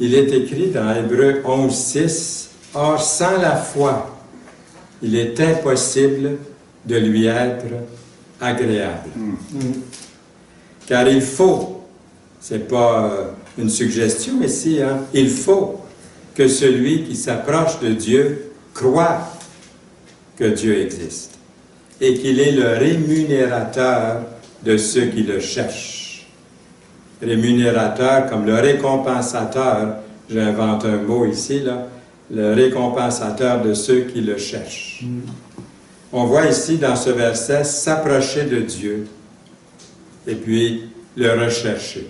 Il est écrit dans Hébreux 11:6, « Or, sans la foi, il est impossible de lui être agréable. Car il faut, c'est pas une suggestion ici, hein, il faut que celui qui s'approche de Dieu croit que Dieu existe et qu'il est le rémunérateur de ceux qui le cherchent. Rémunérateur comme le récompensateur, j'invente un mot ici, là, le récompensateur de ceux qui le cherchent. On voit ici dans ce verset s'approcher de Dieu et puis le rechercher.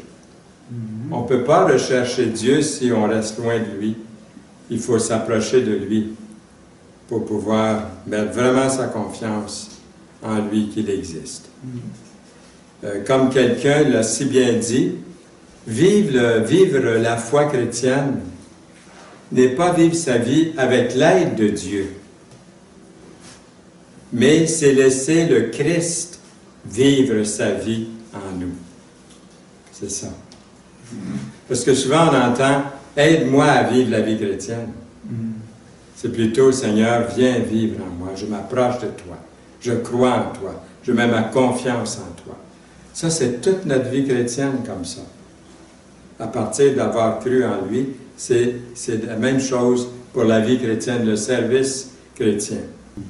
On ne peut pas rechercher Dieu si on reste loin de lui. Il faut s'approcher de lui pour pouvoir mettre vraiment sa confiance en lui qu'il existe. Comme quelqu'un l'a si bien dit, vivre la foi chrétienne n'est pas vivre sa vie avec l'aide de Dieu, mais c'est laisser le Christ vivre sa vie en nous. C'est ça. Parce que souvent on entend « Aide-moi à vivre la vie chrétienne ». C'est plutôt « Seigneur, viens vivre en moi, je m'approche de toi, je crois en toi, je mets ma confiance en toi ». Ça, c'est toute notre vie chrétienne comme ça. À partir d'avoir cru en lui, c'est la même chose pour la vie chrétienne, le service chrétien.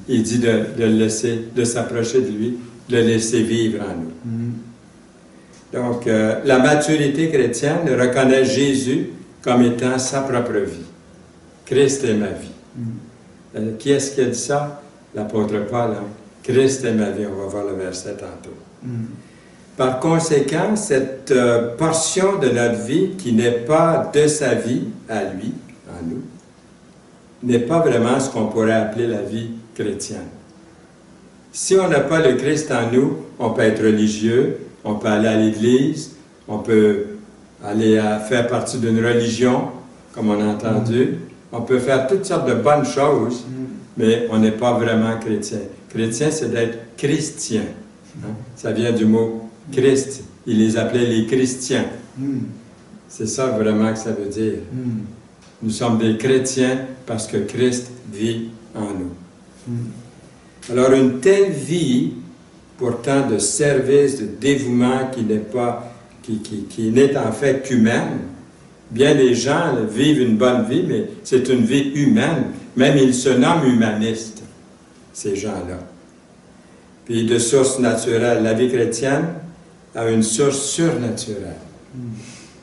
Il dit de le laisser, de s'approcher de lui, de le laisser vivre en nous. Donc, la maturité chrétienne reconnaît Jésus comme étant sa propre vie. Christ est ma vie. Qui est-ce qui a dit ça? L'apôtre Paul. Hein? Christ est ma vie. On va voir le verset tantôt. Par conséquent, cette portion de notre vie qui n'est pas de sa vie à lui, en nous, n'est pas vraiment ce qu'on pourrait appeler la vie chrétienne. Si on n'a pas le Christ en nous, on peut être religieux, on peut aller à l'église, on peut aller faire partie d'une religion, comme on a entendu, on peut faire toutes sortes de bonnes choses, mais on n'est pas vraiment chrétien. Chrétien, c'est d'être chrétien. Hein? Ça vient du mot Christ. Il les appelait les chrétiens. C'est ça vraiment que ça veut dire. Nous sommes des chrétiens parce que Christ vit en nous. Alors, une telle vie, pourtant de service, de dévouement qui n'est en fait qu'humaine. Bien des gens vivent une bonne vie, mais c'est une vie humaine. Même ils se nomment humanistes, ces gens-là. Puis de source naturelle, la vie chrétienne a une source surnaturelle,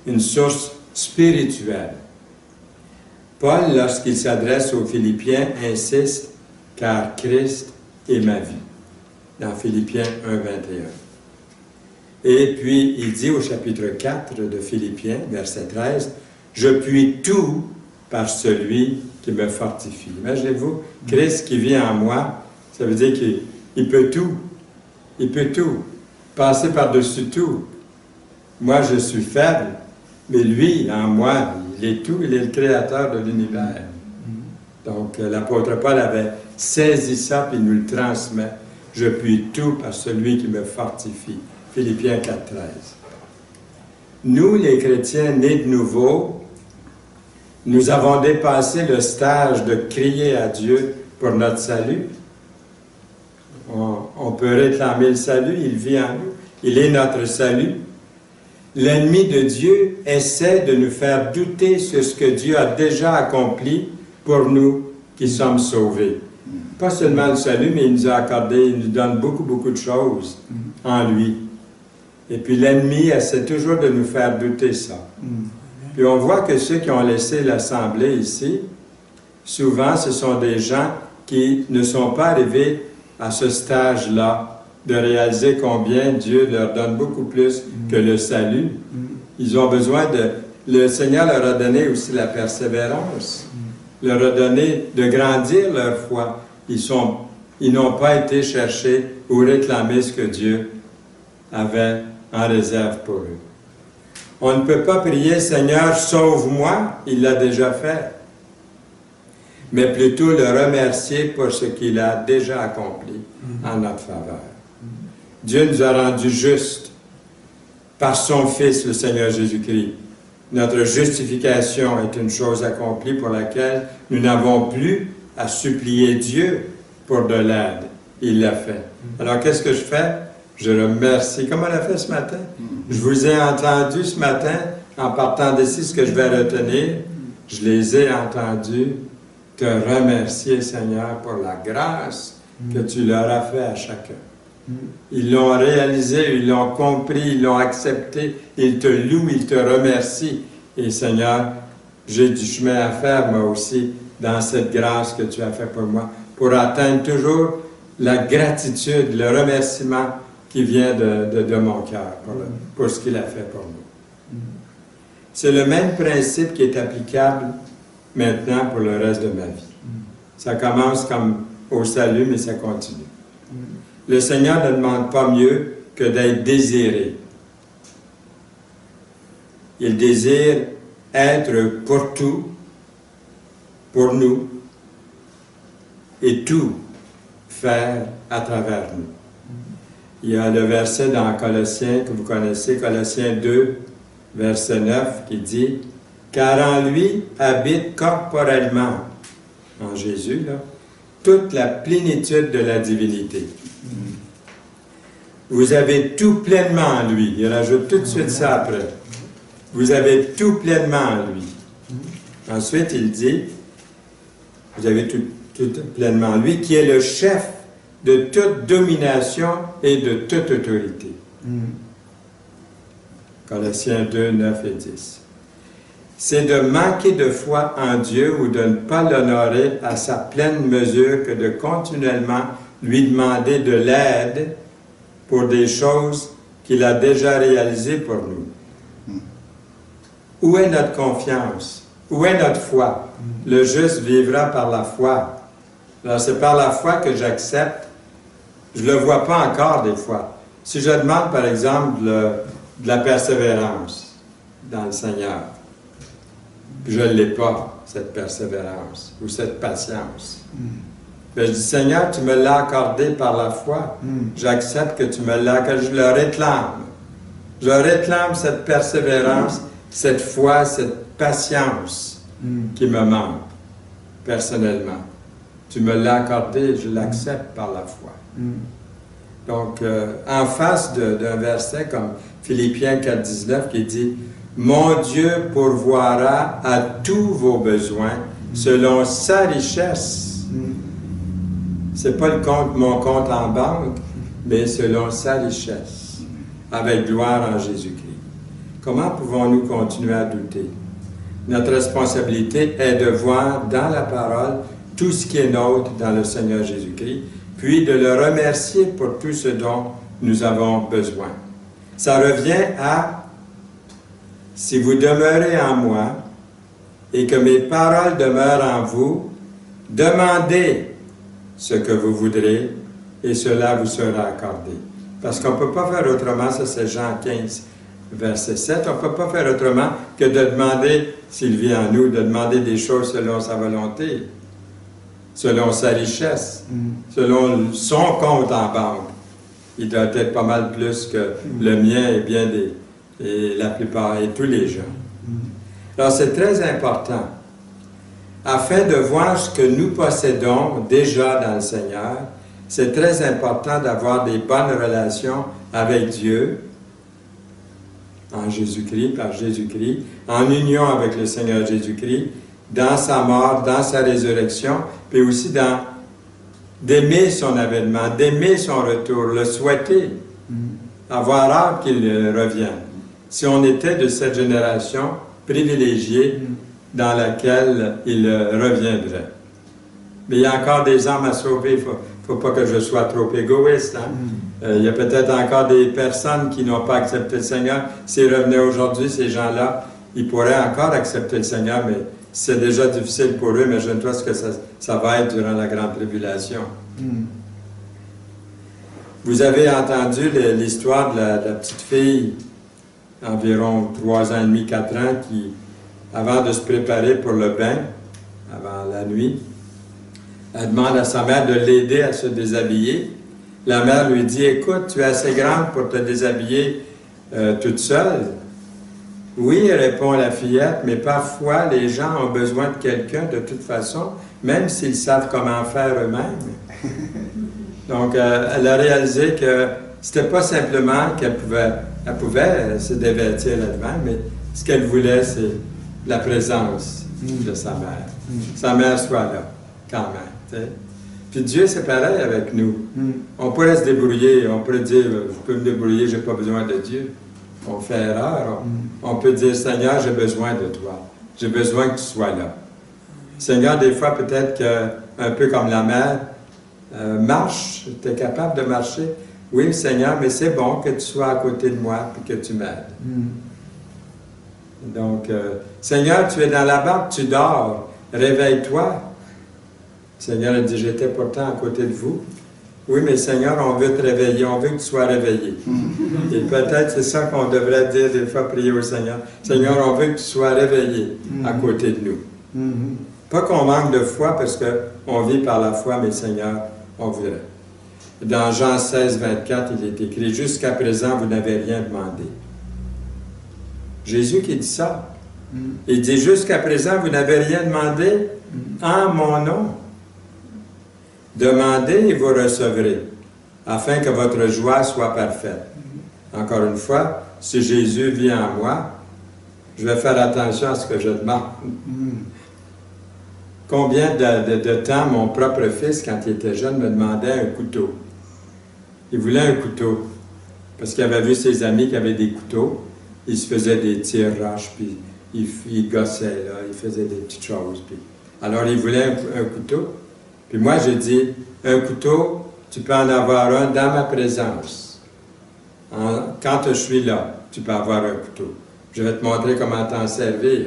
une source spirituelle. Paul, lorsqu'il s'adresse aux Philippiens, insiste « car Christ est ma vie » dans Philippiens 1, 21. Et puis, il dit au chapitre 4 de Philippiens, verset 13, « Je puis tout par celui qui me fortifie. » Imaginez-vous, Christ qui vit en moi, ça veut dire qu'il peut tout. Il peut tout. Passer par-dessus tout. Moi, je suis faible, mais lui, en moi, il est tout. Il est le créateur de l'univers. Donc, l'apôtre Paul avait saisi ça, puis il nous le transmet. « Je puis tout par celui qui me fortifie. » Philippiens 4, 13. Nous, les chrétiens nés de nouveau, nous avons dépassé le stage de crier à Dieu pour notre salut. On peut réclamer le salut, il vit en nous, il est notre salut. L'ennemi de Dieu essaie de nous faire douter sur ce que Dieu a déjà accompli pour nous qui sommes sauvés. Pas seulement le salut, mais il nous a accordé, il nous donne beaucoup, beaucoup de choses en lui. Et puis l'ennemi essaie toujours de nous faire douter ça. Puis on voit que ceux qui ont laissé l'Assemblée ici, souvent ce sont des gens qui ne sont pas arrivés à ce stage-là, de réaliser combien Dieu leur donne beaucoup plus que le salut. Ils ont besoin de... Le Seigneur leur a donné aussi la persévérance, leur a donné de grandir leur foi. Ils n'ont pas été chercher ou réclamer ce que Dieu avait en réserve pour eux. On ne peut pas prier « Seigneur, sauve-moi », il l'a déjà fait. Mais plutôt le remercier pour ce qu'il a déjà accompli en notre faveur. Dieu nous a rendus justes par son Fils, le Seigneur Jésus-Christ. Notre justification est une chose accomplie pour laquelle nous n'avons plus à supplier Dieu pour de l'aide. Il l'a fait. Alors, qu'est-ce que je fais? Je le remercie, comme on l'a fait ce matin. Je vous ai entendu ce matin, en partant d'ici, ce que je vais retenir. Je les ai entendus te remercier, Seigneur, pour la grâce que tu leur as fait à chacun. Ils l'ont réalisé, ils l'ont compris, ils l'ont accepté, ils te louent, ils te remercient. Et Seigneur, j'ai du chemin à faire, moi aussi, dans cette grâce que tu as fait pour moi, pour atteindre toujours la gratitude, le remerciement qui vient de mon cœur pour ce qu'il a fait pour nous. C'est le même principe qui est applicable maintenant pour le reste de ma vie. Ça commence comme au salut, mais ça continue. Le Seigneur ne demande pas mieux que d'être désiré. Il désire être pour tout, pour nous, et tout faire à travers nous. Il y a le verset dans Colossiens que vous connaissez, Colossiens 2, verset 9, qui dit « Car en lui habite corporellement, en Jésus, là, toute la plénitude de la divinité. » Vous avez tout pleinement en lui. Il rajoute tout de suite ça après. Vous avez tout pleinement en lui. Ensuite, il dit, vous avez tout pleinement en lui, qui est le chef de toute domination et de toute autorité. Colossiens 2, 9 et 10. C'est de manquer de foi en Dieu ou de ne pas l'honorer à sa pleine mesure que de continuellement lui demander de l'aide pour des choses qu'il a déjà réalisées pour nous. Où est notre confiance? Où est notre foi? Le juste vivra par la foi. Alors, c'est par la foi que j'accepte. Je ne le vois pas encore des fois. Si je demande, par exemple, de la persévérance dans le Seigneur, puis je ne l'ai pas, cette persévérance ou cette patience. Mais je dis, Seigneur, tu me l'as accordé par la foi. J'accepte que tu me l'as accordé. Je le réclame. Je réclame cette persévérance, cette foi, cette patience qui me manque personnellement. Tu me l'as accordé, je l'accepte par la foi. Donc, en face d'un verset comme Philippiens 4, 19 qui dit « Mon Dieu pourvoira à tous vos besoins selon sa richesse. » C'est pas mon compte en banque, mais selon sa richesse, avec gloire en Jésus-Christ. Comment pouvons-nous continuer à douter? Notre responsabilité est de voir dans la parole tout ce qui est nôtre dans le Seigneur Jésus-Christ, puis de le remercier pour tout ce dont nous avons besoin. Ça revient à « Si vous demeurez en moi et que mes paroles demeurent en vous, demandez ce que vous voudrez, et cela vous sera accordé. » Parce qu'on ne peut pas faire autrement, ça c'est Jean 15, verset 7, on ne peut pas faire autrement que de demander, s'il vit en nous, de demander des choses selon sa volonté, selon sa richesse, selon son compte en banque. Il doit être pas mal plus que le mien et bien et la plupart, et tous les gens. Alors c'est très important. Afin de voir ce que nous possédons déjà dans le Seigneur, c'est très important d'avoir des bonnes relations avec Dieu, en Jésus-Christ, par Jésus-Christ, en union avec le Seigneur Jésus-Christ, dans sa mort, dans sa résurrection, puis aussi d'aimer son avènement, d'aimer son retour, le souhaiter, avoir hâte qu'il revienne. Si on était de cette génération privilégiée, dans laquelle il reviendrait. Mais il y a encore des âmes à sauver. Il ne faut pas que je sois trop égoïste. Il y a peut-être encore des personnes qui n'ont pas accepté le Seigneur. S'ils revenaient aujourd'hui, ces gens-là, ils pourraient encore accepter le Seigneur, mais c'est déjà difficile pour eux. Imagine-toi ce que ça va être durant la grande tribulation. Vous avez entendu l'histoire de la petite fille, environ 3 ans et demi, 4 ans, qui avant de se préparer pour le bain, avant la nuit, elle demande à sa mère de l'aider à se déshabiller. La mère lui dit, écoute, tu es assez grande pour te déshabiller toute seule. Oui, répond la fillette, mais parfois les gens ont besoin de quelqu'un de toute façon, même s'ils savent comment faire eux-mêmes. Donc, elle a réalisé que c'était pas simplement qu'elle pouvait se dévêtir elle-même, mais ce qu'elle voulait, c'est la présence de sa mère. Sa mère soit là, quand même. T'sais. Puis Dieu, c'est pareil avec nous. On pourrait se débrouiller, on pourrait dire, je peux me débrouiller, j'ai pas besoin de Dieu. On fait erreur. On peut dire, Seigneur, j'ai besoin de toi. J'ai besoin que tu sois là. Seigneur, des fois, peut-être un peu comme la mère, marche, tu es capable de marcher. Oui, Seigneur, mais c'est bon que tu sois à côté de moi et que tu m'aides. Donc, Seigneur, tu es dans la barque, tu dors, réveille-toi. Seigneur a dit, j'étais pourtant à côté de vous. Oui, mais Seigneur, on veut te réveiller, on veut que tu sois réveillé. Et peut-être c'est ça qu'on devrait dire des fois, prier au Seigneur. Seigneur, on veut que tu sois réveillé à côté de nous. Pas qu'on manque de foi parce qu'on vit par la foi, mais Seigneur, on voudrait. Dans Jean 16, 24, il est écrit, « Jusqu'à présent, vous n'avez rien demandé. » Jésus qui dit ça. Il dit, « Jusqu'à présent, vous n'avez rien demandé en mon nom. Demandez et vous recevrez, afin que votre joie soit parfaite. » Encore une fois, si Jésus vient en moi, je vais faire attention à ce que je demande. Combien de temps mon propre fils, quand il était jeune, me demandait un couteau. Il voulait un couteau, parce qu'il avait vu ses amis qui avaient des couteaux. Il se faisait des tirs roches, puis il gossait, là, il faisait des petites choses. Puis... Alors, il voulait un couteau. Puis moi, j'ai dit, un couteau, tu peux en avoir un dans ma présence. Quand je suis là, tu peux avoir un couteau. Je vais te montrer comment t'en servir.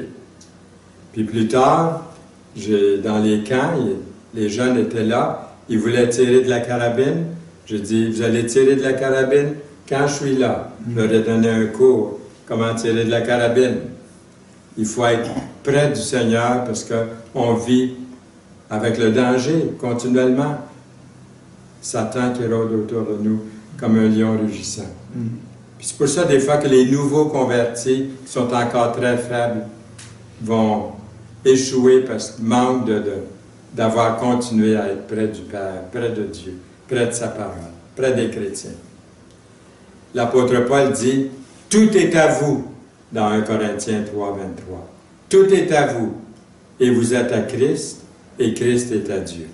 Puis plus tard, dans les camps, les jeunes étaient là, ils voulaient tirer de la carabine. J'ai dit, vous allez tirer de la carabine quand je suis là. Je leur ai donné un cours, comment tirer de la carabine. Il faut être près du Seigneur parce qu'on vit avec le danger continuellement. Satan qui rôde autour de nous comme un lion rugissant. Puis c'est pour ça des fois que les nouveaux convertis qui sont encore très faibles vont échouer parce qu'ils manquent d'avoir continué à être près du Père, près de Dieu, près de sa parole, près des chrétiens. L'apôtre Paul dit, « Tout est à vous » dans 1 Corinthiens 3, 23. « Tout est à vous, et vous êtes à Christ, et Christ est à Dieu. »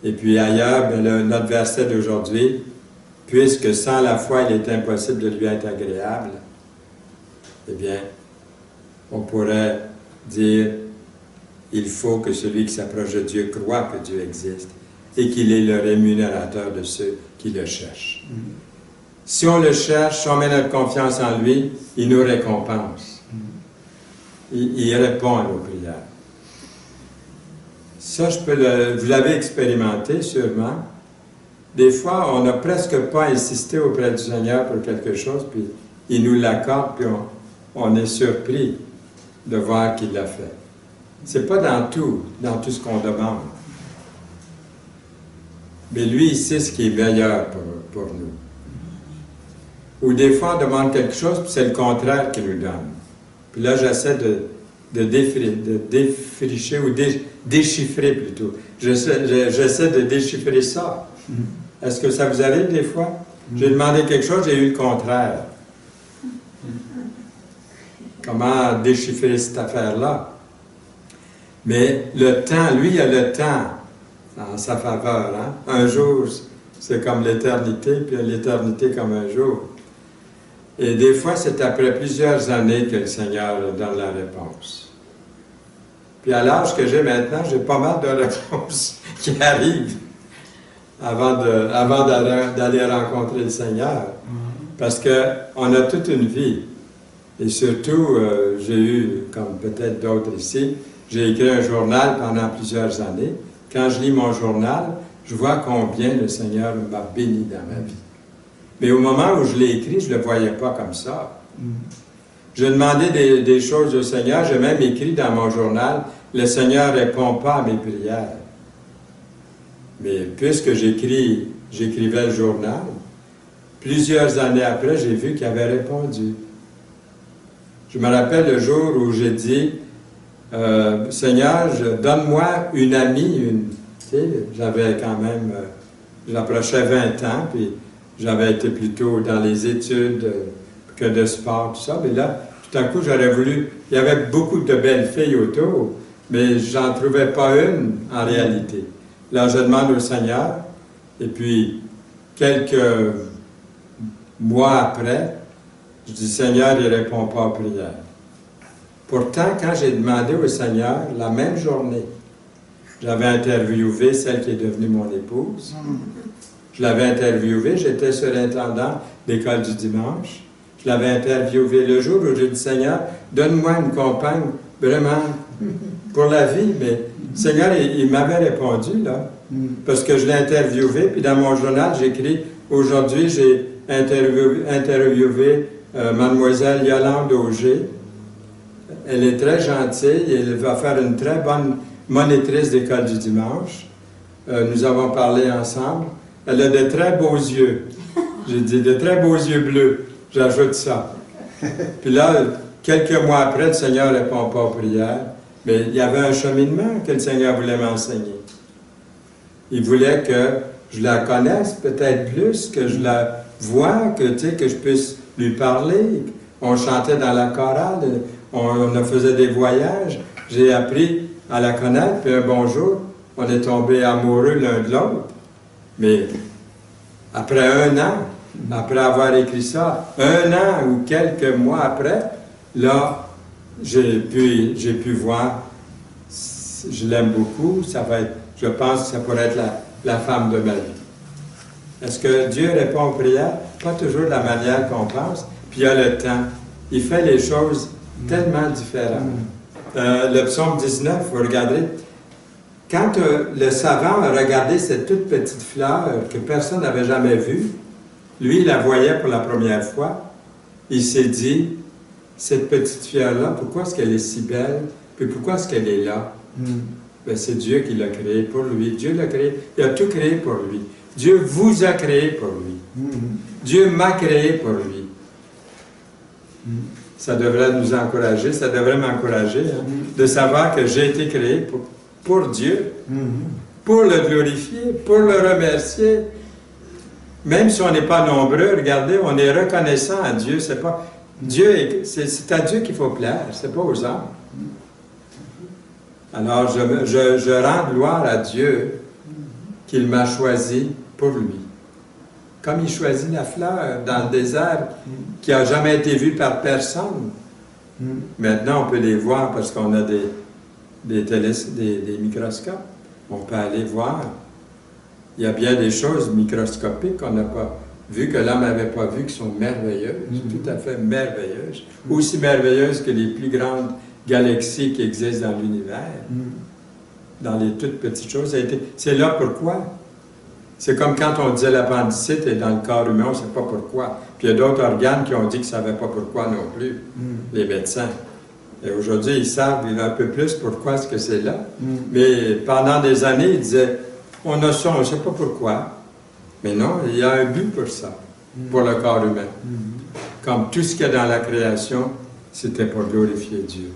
Et puis ailleurs, notre verset d'aujourd'hui, « Puisque sans la foi, il est impossible de lui être agréable », eh bien, on pourrait dire, il faut que celui qui s'approche de Dieu croit que Dieu existe et qu'il est le rémunérateur de ceux qui le cherchent. Si on le cherche, si on met notre confiance en lui, il nous récompense. Il répond à nos prières. Ça, vous l'avez expérimenté sûrement. Des fois, on n'a presque pas insisté auprès du Seigneur pour quelque chose, puis il nous l'accorde, puis on est surpris de voir qu'il l'a fait. C'est pas dans tout ce qu'on demande. Mais lui, il sait ce qui est meilleur pour nous. Ou des fois, on demande quelque chose, puis c'est le contraire qu'il nous donne. Puis là, j'essaie de défricher, ou déchiffrer plutôt. J'essaie de déchiffrer ça. Est-ce que ça vous arrive des fois? J'ai demandé quelque chose, j'ai eu le contraire. Comment déchiffrer cette affaire-là? Mais le temps, lui, il a le temps en sa faveur. Hein? Un jour, c'est comme l'éternité, puis l'éternité comme un jour. Et des fois, c'est après plusieurs années que le Seigneur donne la réponse. Puis à l'âge que j'ai maintenant, j'ai pas mal de réponses qui arrivent avant d'aller rencontrer le Seigneur. Parce qu'on a toute une vie. Et surtout, j'ai eu, comme peut-être d'autres ici, j'ai écrit un journal pendant plusieurs années. Quand je lis mon journal, je vois combien le Seigneur m'a béni dans ma vie. Mais au moment où je l'ai écrit, je ne le voyais pas comme ça. Je demandais des choses au Seigneur. J'ai même écrit dans mon journal, « Le Seigneur ne répond pas à mes prières. » Mais puisque j'écrivais le journal, plusieurs années après, j'ai vu qu'il avait répondu. Je me rappelle le jour où j'ai dit, Seigneur, donne-moi une amie, tu sais, j'avais quand même, j'approchais 20 ans, puis j'avais été plutôt dans les études que de sport, tout ça, mais là, tout à coup, j'aurais voulu, il y avait beaucoup de belles filles autour, mais j'en trouvais pas une en réalité. Là, je demande au Seigneur, et puis, quelques mois après, je dis, Seigneur, il ne répond pas aux prières. Pourtant, quand j'ai demandé au Seigneur, la même journée, j'avais interviewé celle qui est devenue mon épouse. Je l'avais interviewée, j'étais surintendant d'école du dimanche. Je l'avais interviewée le jour où j'ai dit, Seigneur, donne-moi une compagne, vraiment, pour la vie. Mais Seigneur, il m'avait répondu, là, parce que je l'ai interviewée, puis dans mon journal, j'écris, aujourd'hui, j'ai interviewé Mademoiselle Yolande Auger. Elle est très gentille, elle va faire une très bonne monitrice d'école du dimanche. Nous avons parlé ensemble. Elle a de très beaux yeux. J'ai dit, de très beaux yeux bleus. J'ajoute ça. Puis là, quelques mois après, le Seigneur ne répond pas aux prières. Mais il y avait un cheminement que le Seigneur voulait m'enseigner. Il voulait que je la connaisse peut-être plus, que je la voie, que, tu sais, que je puisse lui parler. On chantait dans la chorale, on faisait des voyages. J'ai appris à la connaître, puis un bon jour, on est tombés amoureux l'un de l'autre. Mais après un an, après avoir écrit ça, un an ou quelques mois après, là, j'ai pu voir, je l'aime beaucoup, ça va être, je pense que ça pourrait être la femme de ma vie. Est-ce que Dieu répond aux prières? Pas toujours de la manière qu'on pense, puis il y a le temps. Il fait les choses tellement différentes. Le psaume 19, vous regardez, quand le savant a regardé cette toute petite fleur que personne n'avait jamais vue, lui, il la voyait pour la première fois, il s'est dit, cette petite fleur-là, pourquoi est-ce qu'elle est si belle, puis pourquoi est-ce qu'elle est là? Ben, c'est Dieu qui l'a créée pour lui. Dieu l'a créé, il a tout créé pour lui. Dieu vous a créé pour lui. Dieu m'a créé pour lui. Ça devrait nous encourager, ça devrait m'encourager, hein, de savoir que j'ai été créé pour Dieu, pour le glorifier, pour le remercier. Même si on n'est pas nombreux, regardez, on est reconnaissant à Dieu. C'est pas Dieu, c'est à Dieu qu'il faut plaire, c'est pas aux hommes. Alors, je rends gloire à Dieu qu'il m'a choisi pour lui. Comme il choisit la fleur dans le désert qui n'a jamais été vue par personne. Maintenant, on peut les voir parce qu'on a des microscopes. On peut aller voir. Il y a bien des choses microscopiques qu'on n'a pas vues, que l'homme n'avait pas vues, qui sont merveilleuses, tout à fait merveilleuses. Aussi merveilleuses que les plus grandes galaxies qui existent dans l'univers. Dans les toutes petites choses. C'est là pourquoi. C'est comme quand on disait l'appendicite est dans le corps humain, on ne sait pas pourquoi. Puis il y a d'autres organes qui ont dit qu'ils ne savaient pas pourquoi non plus, les médecins. Et aujourd'hui, ils savent un peu plus pourquoi est-ce que c'est là. Mais pendant des années, ils disaient, on a ça, on ne sait pas pourquoi. Mais non, il y a un but pour ça, pour le corps humain. Comme tout ce qu'il y a dans la création, c'était pour glorifier Dieu.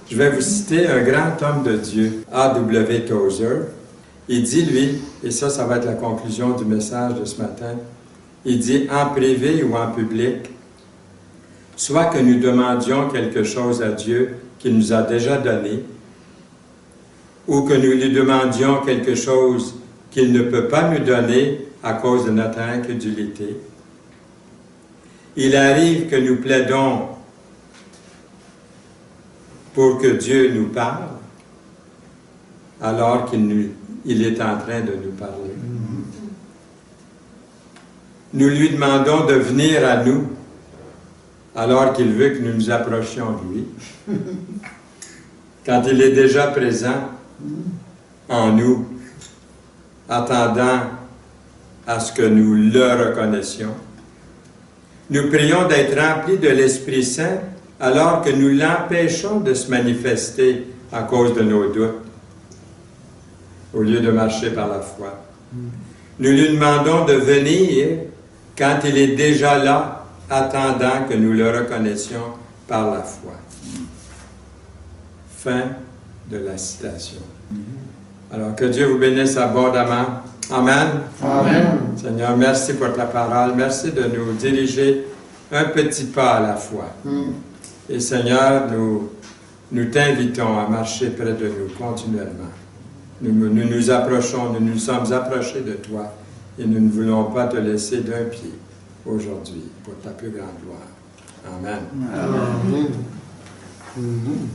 Je vais vous citer un grand homme de Dieu, A.W. Tozer. Il dit, lui, et ça va être la conclusion du message de ce matin, il dit, en privé ou en public, soit que nous demandions quelque chose à Dieu qu'il nous a déjà donné, ou que nous lui demandions quelque chose qu'il ne peut pas nous donner à cause de notre incrédulité. Il arrive que nous plaidons pour que Dieu nous parle, alors qu'il est en train de nous parler. Nous lui demandons de venir à nous, alors qu'il veut que nous nous approchions de lui. Quand il est déjà présent en nous, attendant à ce que nous le reconnaissions. Nous prions d'être remplis de l'Esprit Saint, alors que nous l'empêchons de se manifester à cause de nos doutes, au lieu de marcher par la foi. Nous lui demandons de venir quand il est déjà là, attendant que nous le reconnaissions par la foi. Fin de la citation. Alors, que Dieu vous bénisse abondamment. Amen. Amen. Seigneur, merci pour ta parole. Merci de nous diriger un petit pas à la fois. Et Seigneur, nous t'invitons à marcher près de nous continuellement. Nous nous approchons, nous nous sommes approchés de toi et nous ne voulons pas te laisser d'un pied aujourd'hui pour ta plus grande gloire. Amen. Amen.